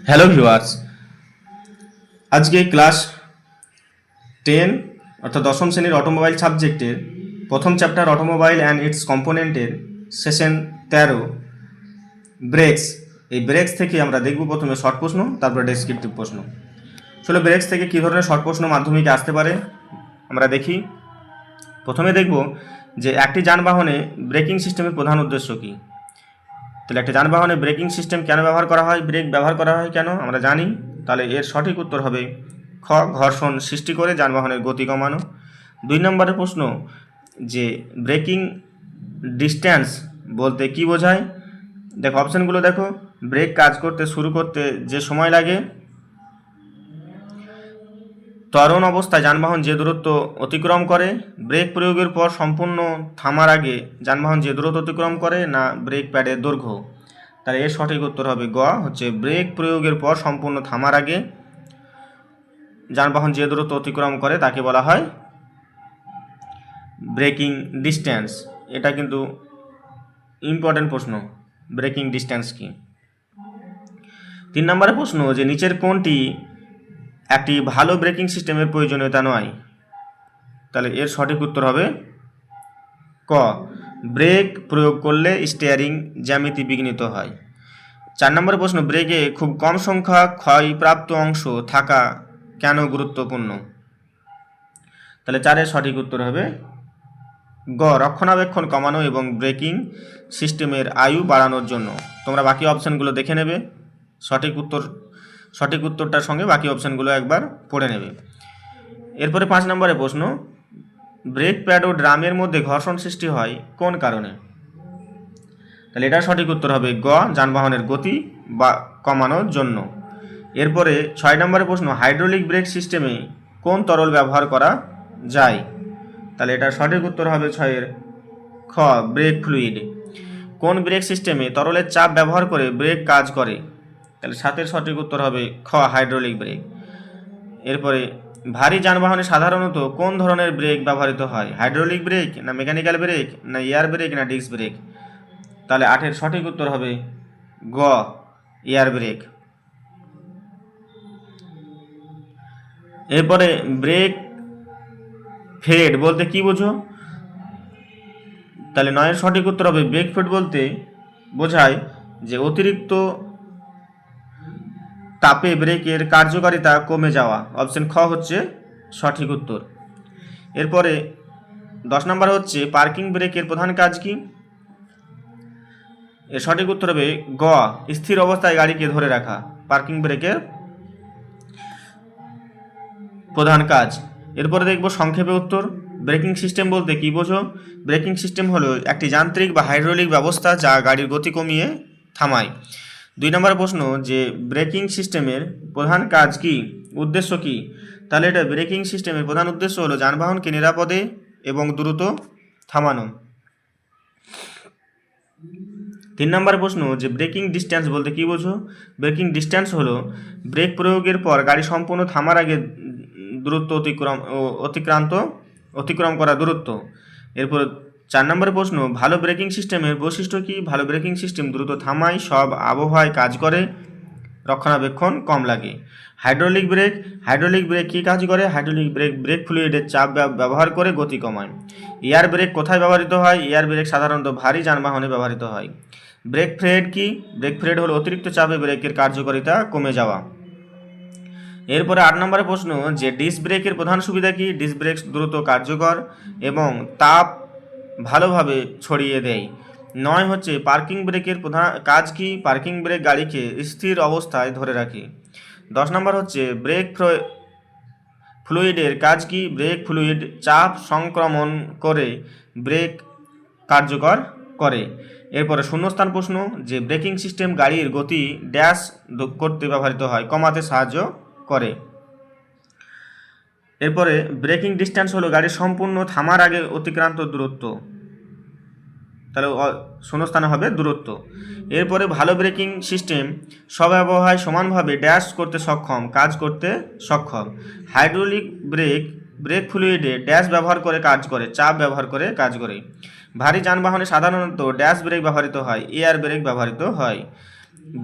Hello viewers, আজকে class 10 অর্থাৎ দশম শ্রেণীর অটোমোবাইল সাবজেক্টের প্রথম চ্যাপ্টার অটোমোবাইল অ্যান্ড ইটস কম্পোনেন্টের সেশন 13 ব্রেকস। এই ব্রেকস থেকে আমরা দেখব প্রথমে শর্ট প্রশ্ন, তারপরে ডেসক্রিপটিভ প্রশ্ন। আসলে ব্রেকস থেকে কী ধরনের শর্ট প্রশ্ন মাধ্যমিকে আসতে পারে আমরা দেখি। প্রথমে দেখব যে একটি যানবাহনে ব্রেকিং সিস্টেমের প্রধান উদ্দেশ্য কী। তাহলে একটা যানবাহনে ব্রেকিং সিস্টেম কেন ব্যবহার করা হয়, ব্রেক ব্যবহার করা হয় কেন আমরা জানি। তাহলে এর সঠিক উত্তর হবে খ, ঘর্ষণ সৃষ্টি করে যানবাহনের গতি কমানো। 2 নম্বরের প্রশ্ন যে ব্রেকিং ডিস্ট্যান্স বলতে কি বোঝায়। দেখো অপশানগুলো দেখো, ব্রেক কাজ করতে শুরু করতে যে সময় লাগে, ত্বরণ অবস্থায় যানবাহন যে দূরত্ব অতিক্রম করে, ব্রেক প্রয়োগের পর সম্পূর্ণ থামার আগে যানবাহন যে দূরত্ব অতিক্রম করে, না ব্রেক প্যাডের দৈর্ঘ্য। তাহলে এর সঠিক উত্তর হবে গ, হচ্ছে ব্রেক প্রয়োগের পর সম্পূর্ণ থামার আগে যানবাহন যে দূরত্ব অতিক্রম করে তাকে বলা হয় ব্রেকিং ডিস্ট্যান্স। এটা কিন্তু ইম্পর্টেন্ট প্রশ্ন, ব্রেকিং ডিস্ট্যান্স কি। 3 নম্বরের প্রশ্ন যে নিচের কোনটি একটি ভালো ব্রেকিং সিস্টেমের প্রয়োজনীয়তা নয়। তাহলে এর সঠিক উত্তর হবে ক, ব্রেক প্রয়োগ করলে স্টিয়ারিং জ্যামিতি বিঘ্নিত হয়। 4 নম্বরের প্রশ্ন ব্রেকে খুব কম সংখ্যা ক্ষয়প্রাপ্ত অংশ থাকা কেন গুরুত্বপূর্ণ। তাহলে 4-এর সঠিক উত্তর হবে গ, রক্ষণাবেক্ষণ কমানো এবং ব্রেকিং সিস্টেমের আয়ু বাড়ানোর জন্য। তোমরা বাকি অপশানগুলো দেখে নেবে, সঠিক উত্তরটার সঙ্গে বাকি অপশানগুলো একবার পড়ে নেবে। এরপরে 5 নম্বরের প্রশ্ন ব্রেক প্যাড ও ড্রামের মধ্যে ঘর্ষণ সৃষ্টি হয় কোন কারণে। তাহলে এটা সঠিক উত্তর হবে গ, যানবাহনের গতি বা কমানোর জন্য। এরপরে 6 নম্বরের প্রশ্ন হাইড্রোলিক ব্রেক সিস্টেমে কোন তরল ব্যবহার করা যায়। তাহলে এটা সঠিক উত্তর হবে 6-এর খ, ব্রেক ফ্লুইড। কোন ব্রেক সিস্টেমে তরলের চাপ ব্যবহার করে ব্রেক কাজ করে। তাহলে 7-এর সঠিক উত্তর হবে খ, হাইড্রোলিক ব্রেক। এরপরে ভারী যানবাহনে সাধারণত কোন ধরনের ব্রেক ব্যবহৃত হয়, হাইড্রোলিক ব্রেক না মেকানিক্যাল ব্রেক না এয়ার ব্রেক না ডিস্ক ব্রেক। তাহলে 8-এর সঠিক উত্তর হবে গ, এয়ার ব্রেক। এরপরে ব্রেক ফেড বলতে কি বোঝো। তাহলে 9-এর সঠিক উত্তর হবে ব্রেক ফেড বলতে বোঝায় যে অতিরিক্ত তাপে ব্রেকের কার্যকারিতা কমে যাওয়া। অপশন খ হচ্ছে সঠিক উত্তর। এরপরে 10 নম্বর হচ্ছে পার্কিং ব্রেকের প্রধান কাজ কি। এর সঠিক উত্তর হবে গ, স্থির অবস্থায় গাড়িকে ধরে রাখা পার্কিং ব্রেকের প্রধান কাজ। এরপরে দেখব সংক্ষেপে উত্তর, ব্রেকিং সিস্টেম বলতে কি বোঝো। ব্রেকিং সিস্টেম হলো একটি যান্ত্রিক বা হাইড্রোলিক ব্যবস্থা যা গাড়ির গতি কমিয়ে থামায়। 2 নম্বর প্রশ্ন যে ব্রেকিং সিস্টেমের প্রধান কাজ কি, উদ্দেশ্য কি। তাহলে এটা ব্রেকিং সিস্টেমের প্রধান উদ্দেশ্য হলো যানবাহনকে নিরাপদে এবং দ্রুত থামানো। 3 নম্বর প্রশ্ন যে ব্রেকিং ডিস্ট্যান্স বলতে কি বোঝো। ব্রেকিং ডিস্ট্যান্স হলো ব্রেক প্রয়োগের পর গাড়ি সম্পূর্ণ থামার আগে দূরত্ব অতিক্রম করা দূরত্ব। এরপর 4 নম্বর প্রশ্ন ভালো ব্রেকিং সিস্টেমের বৈশিষ্ট্য কি। ভালো ব্রেকিং সিস্টেম দ্রুত থামায়, সব আবহাওয়ায় কাজ করে, রক্ষণাবেক্ষণ কম লাগে। হাইড্রোলিক ব্রেক কী কাজ করে। হাইড্রোলিক ব্রেক ফ্লুইডের চাপ ব্যবহার করে গতি কমায়। এয়ার ব্রেক কোথায় ব্যবহৃত হয়। এয়ার ব্রেক সাধারণত ভারী যানবাহনে ব্যবহৃত হয়। ব্রেক ফ্রেড কি। ব্রেক ফ্রেড হলো অতিরিক্ত চাপে ব্রেকের কার্যকারিতা কমে যাওয়া। এরপরে 8 নম্বরের প্রশ্ন যে ডিস্ক ব্রেকের প্রধান সুবিধা কি। ডিস্ক ব্রেক দ্রুত কার্যকর এবং তাপ ভালোভাবে ছড়িয়ে দেয়। 9 হচ্ছে পার্কিং ব্রেকের প্রধান কাজ কি। পার্কিং ব্রেক গাড়িকে স্থির অবস্থায় ধরে রাখে। 10 নম্বর হচ্ছে ব্রেক ফ্লুইডের কাজ কি। ব্রেক ফ্লুইড চাপ সংক্রমণ করে ব্রেক কার্যকর করে। এরপরে শূন্যস্থান প্রশ্ন যে ব্রেকিং সিস্টেম গাড়ির গতি ড্যাশ করতে ব্যবহৃত হয়, কমাতে সাহায্য করে। এরপরে ব্রেকিং ডিস্ট্যান্স হলো গাড়ির সম্পূর্ণ থামার আগে অতিক্রান্ত দূরত্ব। তাহলে শূন্যস্থানে হবে দূরত্ব। এরপরে ভালো ব্রেকিং সিস্টেম সব আবহাওয়ায় সমানভাবে ড্যাশ করতে সক্ষম, কাজ করতে সক্ষম। হাইড্রোলিক ব্রেক ফ্লুইডে ড্যাশ ব্যবহার করে কাজ করে, চাপ ব্যবহার করে কাজ করে। ভারী যানবাহনে সাধারণত ড্যাশ ব্রেক ব্যবহৃত হয়, এয়ার ব্রেক ব্যবহৃত হয়।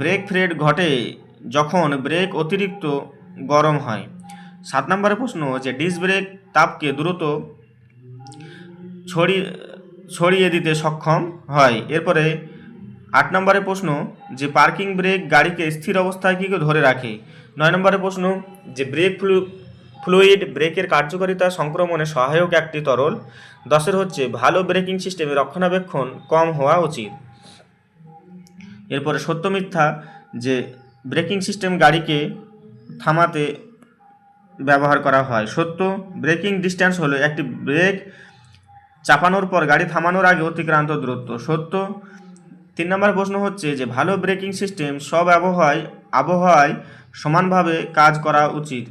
ব্রেক ফ্রেড ঘটে যখন ব্রেক অতিরিক্ত গরম হয়। 7 নম্বরের প্রশ্ন যে ডিস্ক ব্রেক তাপকে দ্রুত ছড়িয়ে দিতে সক্ষম হয়। এরপরে 8 নম্বরের প্রশ্ন যে পার্কিং ব্রেক গাড়িকে স্থির অবস্থায় কী ধরে রাখে। 9 নম্বরের প্রশ্ন যে ব্রেক ফ্লুইড ব্রেকের কার্যকারিতা সংক্রমণে সহায়ক একটি তরল। 10 হচ্ছে ভালো ব্রেকিং সিস্টেমে রক্ষণাবেক্ষণ কম হওয়া উচিত। এরপরে সত্য মিথ্যা যে ব্রেকিং সিস্টেম গাড়িকে থামাতে ব্যবহার করা হয়। সত্য, ব্রেকিং ডিস্ট্যান্স হলো একটি ব্রেক চাপানোর পর গাড়ি থামানোর আগে অতিক্রান্ত দূরত্ব। সত্য। 3 নম্বর প্রশ্ন হচ্ছে যে ভালো ব্রেকিং সিস্টেম সব আবহাওয়ায় সমানভাবে কাজ করা উচিত।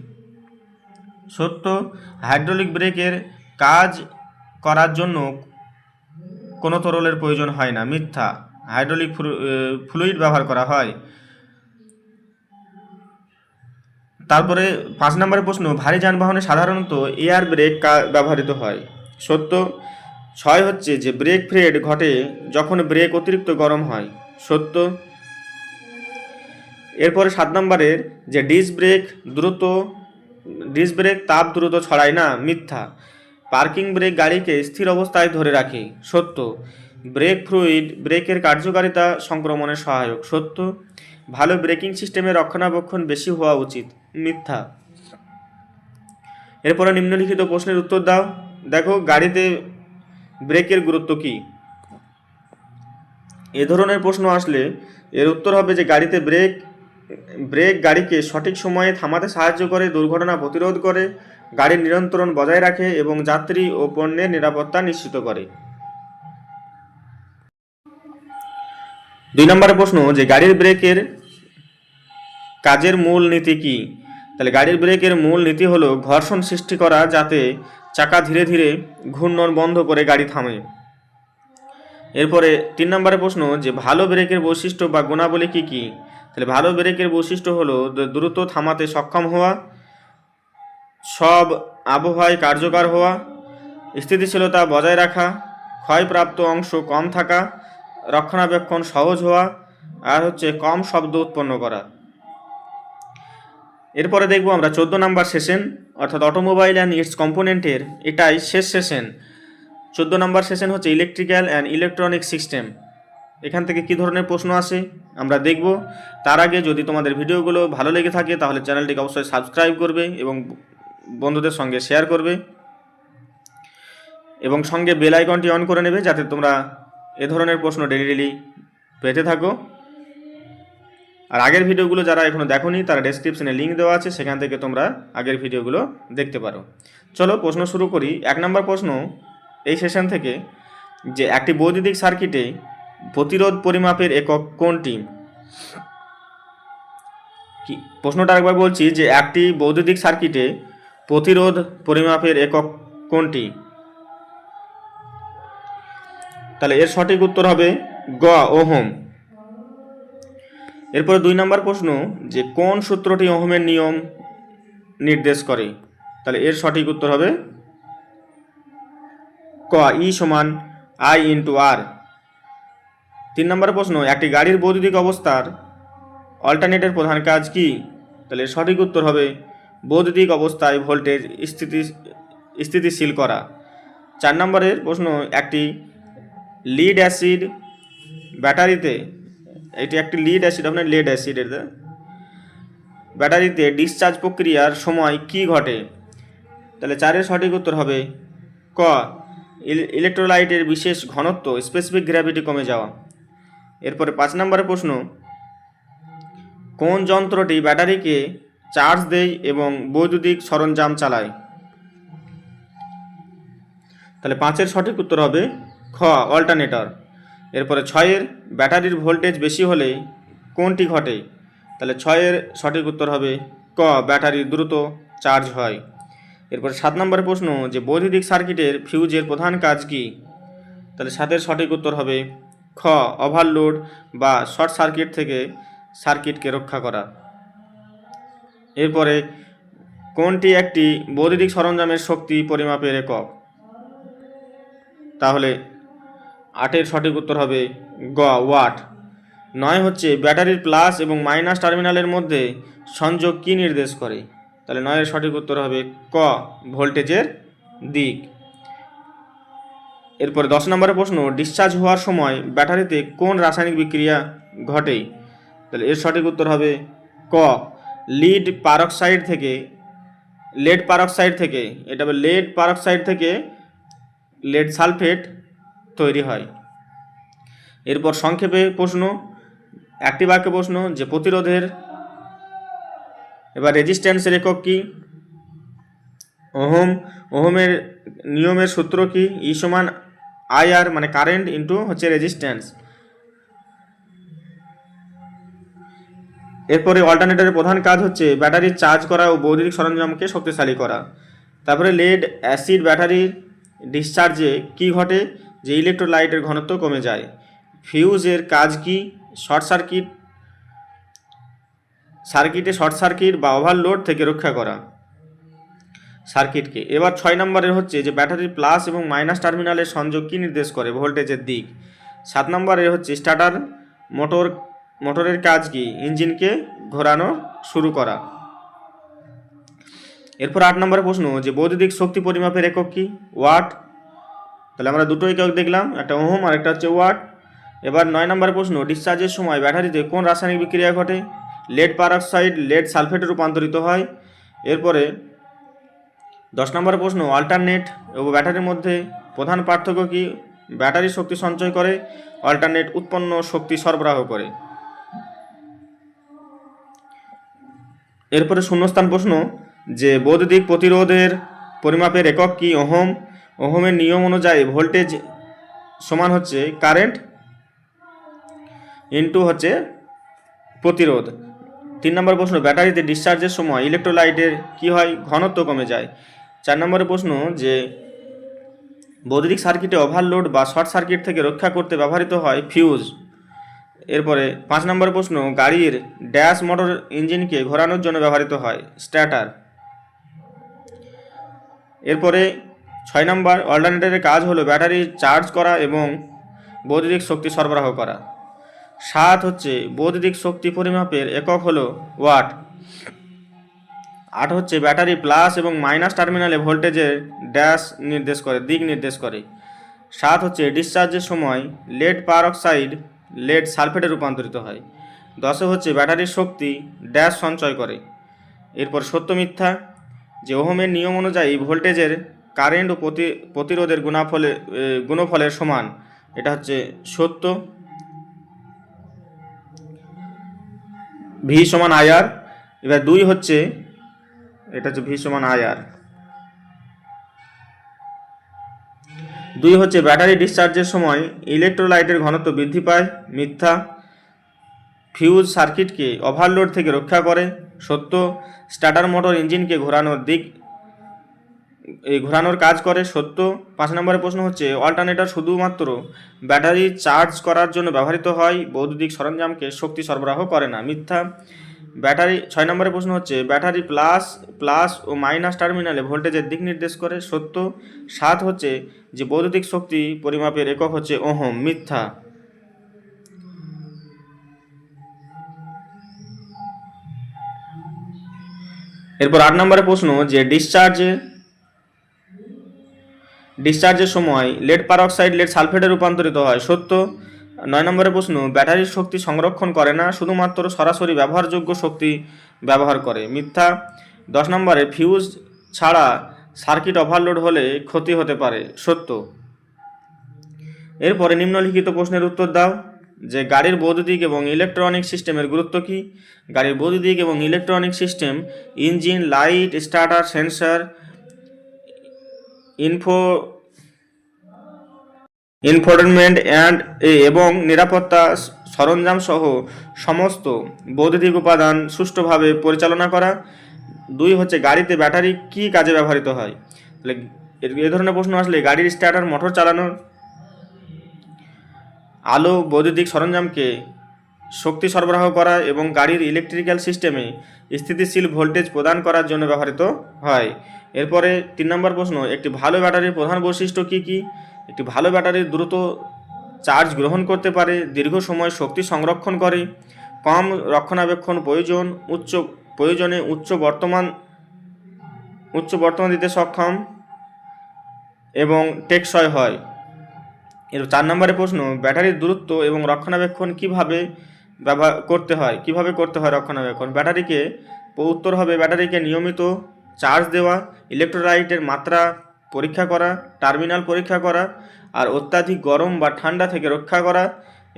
সত্য, হাইড্রোলিক ব্রেকের কাজ করার জন্য কোনো তরলের প্রয়োজন হয় না। মিথ্যা, হাইড্রোলিক ফ্লুইড ব্যবহার করা হয়। তারপরে 5 নম্বরের প্রশ্ন ভারী যানবাহনে সাধারণত এয়ার ব্রেক ব্যবহৃত হয়। সত্য। 6 হচ্ছে যে ব্রেক ফেড ঘটে যখন ব্রেক অতিরিক্ত গরম হয়। সত্য। এরপরে 7 নম্বরের যে ডিস্ক ব্রেক তাপ দ্রুত ছড়ায় না। মিথ্যা, পার্কিং ব্রেক গাড়িকে স্থির অবস্থায় ধরে রাখে। সত্য, ব্রেক ফ্লুইড ব্রেকের কার্যকারিতা সংক্রমণে সহায়ক। সত্য, ভালো ব্রেকিং সিস্টেমের রক্ষণাবেক্ষণ বেশি হওয়া উচিত। মিথ্যা। এরপরে নিম্নলিখিত প্রশ্নের উত্তর দাও। দেখো গাড়িতে ব্রেকের গুরুত্ব কী। এ ধরনের প্রশ্ন আসলে এর উত্তর হবে যে গাড়িতে ব্রেক গাড়িকে সঠিক সময়ে থামাতে সাহায্য করে, দুর্ঘটনা প্রতিরোধ করে, গাড়ির নিয়ন্ত্রণ বজায় রাখে এবং যাত্রী ও পণ্যের নিরাপত্তা নিশ্চিত করে। 2 নম্বরের প্রশ্ন যে গাড়ির ব্রেকের কাজের মূল নীতি কী। তাহলে গাড়ির ব্রেকের মূল নীতি হলো ঘর্ষণ সৃষ্টি করা যাতে চাকা ধীরে ধীরে ঘূর্ণন বন্ধ করে গাড়ি থামে। এরপরে 3 নম্বরের প্রশ্ন যে ভালো ব্রেকের বৈশিষ্ট্য বা গুণাবলী কী কী। তাহলে ভালো ব্রেকের বৈশিষ্ট্য হলো দ্রুত থামাতে সক্ষম হওয়া, সব আবহাওয়ায় কার্যকর হওয়া, স্থিতিশীলতা বজায় রাখা, ক্ষয়প্রাপ্ত অংশ কম থাকা, রক্ষণাবেক্ষণ সহজ হওয়া, আর হচ্ছে কম শব্দ উৎপন্ন করা। এরপরে দেখব আমরা 14 নম্বর সেশন অর্থাৎ অটোমোবাইল অ্যান্ড ইটস কম্পোনেন্টের এটাই শেষ সেশন। 14 নম্বর সেশন হচ্ছে ইলেকট্রিক্যাল অ্যান্ড ইলেকট্রনিক সিস্টেম। এখান থেকে কী ধরনের প্রশ্ন আসে আমরা দেখব। তার আগে যদি তোমাদের ভিডিওগুলো ভালো লেগে থাকে তাহলে চ্যানেলটিকে অবশ্যই সাবস্ক্রাইব করবে এবং বন্ধুদের সঙ্গে শেয়ার করবে এবং সঙ্গে বেল আইকনটি অন করে নেবে যাতে তোমরা এ ধরনের প্রশ্ন ডেলি পেতে থাকো। আর আগের ভিডিওগুলো যারা এখনও দেখোনি তারা ডেসক্রিপশনে লিঙ্ক দেওয়া আছে, সেখান থেকে তোমরা আগের ভিডিওগুলো দেখতে পারো। চলো প্রশ্ন শুরু করি। 1 নম্বর প্রশ্ন এই সেশন থেকে যে একটি বৈদ্যুতিক সার্কিটে প্রতিরোধ পরিমাপের একক কোনটি। কি প্রশ্নটা একবার বলছি যে একটি বৈদ্যুতিক সার্কিটে প্রতিরোধ পরিমাপের একক কোনটি। তাহলে এর সঠিক উত্তর হবে গ ওহম। এরপরে 2 নম্বর প্রশ্ন যে কোন সূত্রটি ওহমের নিয়ম নির্দেশ করে। তাহলে এর সঠিক উত্তর হবে ক ই সমান আই ইন্টু আর। 3 নম্বর প্রশ্ন একটি গাড়ির বৈদ্যুতিক অবস্থার অল্টারনেটের প্রধান কাজ কি। তাহলে সঠিক উত্তর হবে বৈদ্যুতিক অবস্থায় ভোল্টেজ স্থিতিশীল করা। 4 নম্বরের প্রশ্ন একটি লিড অ্যাসিড ব্যাটারিতে ব্যাটারিতে ডিসচার্জ প্রক্রিয়ার সময় কি ঘটে। তাহলে 4-এর সঠিক উত্তর হবে ক ইলেকট্রোলাইটের বিশেষ ঘনত্ব স্পেসিফিক গ্র্যাভিটি কমে যাওয়া। এরপরে 5 নম্বরের প্রশ্ন কোন যন্ত্রটি ব্যাটারিকে চার্জ দেয় এবং বৈদ্যুতিক সরঞ্জাম চালায়। তাহলে 5-এর সঠিক উত্তর হবে খ অল্টারনেটর। এরপরে 6-এর ব্যাটারির ভোল্টেজ বেশি হলে কোনটি ঘটে। তাহলে 6-এর সঠিক উত্তর হবে ক ব্যাটারি দ্রুত চার্জ হয়। এরপরে 7 নম্বরের প্রশ্ন যে বৈদ্যুতিক সার্কিটের ফিউজের প্রধান কাজ কি। তাহলে 7-এর সঠিক উত্তর হবে খ ওভারলোড বা শর্ট সার্কিট থেকে সার্কিটকে রক্ষা করা। এরপরে কোনটি একটি বৈদ্যুতিক সরঞ্জামের শক্তি পরিমাপের একক। তাহলে 8-এর সঠিক উত্তর হবে গ ওয়াট। 9 হচ্ছে ব্যাটারির প্লাস এবং মাইনাস টার্মিনালের মধ্যে সংযোগ কি নির্দেশ করে? তাহলে 9 এর সঠিক উত্তর হবে ক, ভোল্টেজের দিক। এরপরে 10 নম্বরের প্রশ্ন, ডিসচার্জ হওয়ার সময় ব্যাটারিতে কোন রাসায়নিক বিক্রিয়া ঘটে? তাহলে এর সঠিক উত্তর হবে ক, লেড পারক্সাইড থেকে এটা হবে লেড পারক্সাইড থেকে লেড সালফেট তৈরি হয়। এরপর সংক্ষেপে প্রশ্ন, একটি বাক্যে প্রশ্ন যে প্রতিরোধের এবার রেজিস্ট্যান্সের একক কি? ওহমের নিয়মের সূত্র কি? ই সমান আইআর মানে কারেন্ট ইন্টু হচ্ছে রেজিস্ট্যান্স। এরপরে অল্টারনেটরের প্রধান কাজ হচ্ছে ব্যাটারি চার্জ করা ও বৈদ্যুতিক সরঞ্জামকে শক্তিশালী করা। তারপরে লেড অ্যাসিড ব্যাটারির ডিসচার্জে কি ঘটে? যে ইলেকট্রোলাইটের ঘনত্ব কমে যায়। ফিউজের কাজ কি? সার্কিটে শর্ট সার্কিট বা ওভারলোড থেকে রক্ষা করা সার্কিটকে। এবার 6 নম্বরের হচ্ছে যে ব্যাটারির প্লাস এবং মাইনাস টার্মিনালের সংযোগ কি নির্দেশ করে? ভোল্টেজের দিক। 7 নম্বরের হচ্ছে স্টার্টার মোটরের কাজ কি? ইঞ্জিনকে ঘোরানো শুরু করা। এরপর 8 নম্বরের প্রশ্ন যে বৈদ্যুতিক শক্তি পরিমাপের একক কি? ওয়াট। তাহলে আমরা দুটো একক দেখলাম, একটা ওহম আর একটা হচ্ছে ওয়াট। এবার 9 নম্বরের প্রশ্ন, ডিসচার্জের সময় ব্যাটারিতে কোন রাসায়নিক বিক্রিয়া ঘটে? লেড পারক্সাইড লেড সালফেটে রূপান্তরিত হয়। এরপরে 10 নম্বরের প্রশ্ন, অল্টারনেট ও ব্যাটারির মধ্যে প্রধান পার্থক্য কি? ব্যাটারি শক্তি সঞ্চয় করে, অল্টারনেট উৎপন্ন শক্তি সরবরাহ করে। এরপরে শূন্যস্থান প্রশ্ন যে বৈদ্যুতিক প্রতিরোধের পরিমাপের একক কি? ওহমের নিয়ম অনুযায়ী ভোল্টেজ সমান হচ্ছে কারেন্ট ইন্টু হচ্ছে প্রতিরোধ। 3 নম্বর প্রশ্ন, ব্যাটারিতে ডিসচার্জের সময় ইলেকট্রোলাইটের কি হয়? ঘনত্ব কমে যায়। 4 নম্বরের প্রশ্ন যে বৈদ্যুতিক সার্কিটে ওভারলোড বা শর্ট সার্কিট থেকে রক্ষা করতে ব্যবহৃত হয় ফিউজ। এরপরে 5 নম্বরের প্রশ্ন, গাড়ির ড্যাশ মোটর ইঞ্জিনকে ঘোরানোর জন্য ব্যবহৃত হয় স্টার্টার। এরপরে 6 নম্বর, অল্টারনেটরের কাজ হলো ব্যাটারি চার্জ করা এবং বৈদ্যুতিক শক্তি সরবরাহ করা। 7 হচ্ছে বৈদ্যুতিক শক্তি পরিমাপের একক হলো ওয়াট। 8 হচ্ছে ব্যাটারি প্লাস এবং মাইনাস টার্মিনালে ভোল্টেজের দিক নির্দেশ করে। 7 হচ্ছে ডিসচার্জের সময় লেড পারক্সাইড লেড সালফেটে রূপান্তরিত হয়। 10 হচ্ছে ব্যাটারির শক্তি ড্যাশ সঞ্চয় করে। এরপর সত্য মিথ্যা যে ওহমের নিয়ম অনুযায়ী ভোল্টেজের কারেন্ট ও প্রতিরোধের গুণফলের সমান, এটা হচ্ছে সত্য। ভি সমান আইআর। এবার 2 হচ্ছে এটা হচ্ছে ভি সমান আইআর। 2 হচ্ছে ব্যাটারি ডিসচার্জের সময় ইলেকট্রোলাইটের ঘনত্ব বৃদ্ধি পায়, মিথ্যা। ফিউজ সার্কিটকে ওভারলোড থেকে রক্ষা করে, সত্য। স্টার্টার মোটর ইঞ্জিনকে ঘোরানোর কাজ করে, সত্য। 5 নম্বরের প্রশ্ন হচ্ছে অল্টারনেটর শুধুমাত্র ব্যাটারি চার্জ করার জন্য ব্যবহৃত হয়, বৈদ্যুতিক সরঞ্জামকে শক্তি সরবরাহ করে না, মিথ্যা। 6 নম্বরের প্রশ্ন হচ্ছে ব্যাটারি প্লাস ও মাইনাস টার্মিনালে ভোল্টেজের দিক নির্দেশ করে, সত্য। 7 হচ্ছে যে বৈদ্যুতিক শক্তি পরিমাপের একক হচ্ছে ওহম, মিথ্যা। এরপর 8 নম্বরের প্রশ্ন যে ডিসচার্জের সময় লেড পারক্সাইড লেড সালফেটে রূপান্তরিত হয়, সত্য। 9 নম্বরের প্রশ্ন ব্যাটারির শক্তি সংরক্ষণ করে না, শুধুমাত্র সরাসরি ব্যবহারযোগ্য শক্তি ব্যবহার করে, মিথ্যা। 10 নম্বরে ফিউজ ছাড়া সার্কিট ওভারলোড হলে ক্ষতি হতে পারে, সত্য। এরপরে নিম্নলিখিত প্রশ্নের উত্তর দাও যে গাড়ির বৈদ্যুতিক এবং ইলেকট্রনিক সিস্টেমের গুরুত্ব কী? গাড়ির বৈদ্যুতিক এবং electronic system engine, light, starter, sensor, infotainment এবং নিরাপত্তা সরঞ্জাম সহ সমস্ত বৈদ্যুতিক উপাদান সুষ্ঠুভাবে পরিচালনা করা। 2 হচ্ছে গাড়িতে ব্যাটারি কী কাজে ব্যবহৃত হয়? তাহলে এ ধরনের প্রশ্ন আসলে গাড়ির স্টার্টার মোটর চালানোর, আলো বৈদ্যুতিক সরঞ্জামকে শক্তি সরবরাহ করা এবং গাড়ির ইলেকট্রিক্যাল সিস্টেমে স্থিতিশীল ভোল্টেজ প্রদান করার জন্য ব্যবহৃত হয়। এরপরে 3 নম্বর প্রশ্ন একটি ভালো ব্যাটারির প্রধান বৈশিষ্ট্য কী কী? একটি ভালো ব্যাটারির দ্রুত চার্জ গ্রহণ করতে পারে, দীর্ঘ সময় শক্তি সংরক্ষণ করে, কম রক্ষণাবেক্ষণ প্রয়োজনে উচ্চ বর্তমান দিতে সক্ষম এবং টেকসই হয়। এর 4 নম্বরের প্রশ্ন, ব্যাটারির দূরত্ব এবং রক্ষণাবেক্ষণ কিভাবে করতে হয় রক্ষণাবেক্ষণ। উত্তর হবে ব্যাটারিকে নিয়মিত চার্জ দেওয়া, ইলেকট্রোলাইটের মাত্রা পরীক্ষা করা, টার্মিনাল পরীক্ষা করা, আর অত্যাধিক গরম বা ঠান্ডা থেকে রক্ষা করা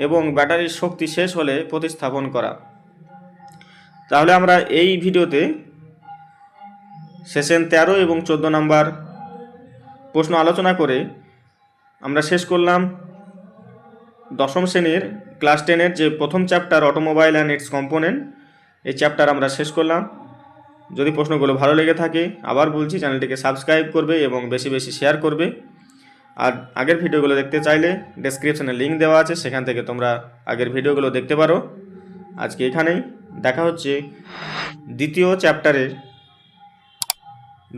এবং ব্যাটারির শক্তি শেষ হলে প্রতিস্থাপন করা। তাহলে আমরা এই ভিডিওতে সেশন 13 এবং 14 নম্বর প্রশ্ন আলোচনা করে আমরা শেষ করলাম দশম শ্রেণীর ক্লাস 10-এর যে প্রথম chapter automobile and it's component, এই চ্যাপ্টার আমরা শেষ করলাম। যদি প্রশ্নগুলো ভালো লেগে থাকে আবার বলছি চ্যানেলটিকে সাবস্ক্রাইব করবে এবং বেশি বেশি শেয়ার করবে। আর আগের ভিডিওগুলো দেখতে চাইলে ডেসক্রিপশনে লিঙ্ক দেওয়া আছে, সেখান থেকে তোমরা আগের ভিডিওগুলো দেখতে পারো। আজকে এখানেই দেখা হচ্ছে দ্বিতীয় চ্যাপ্টারে।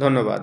ধন্যবাদ।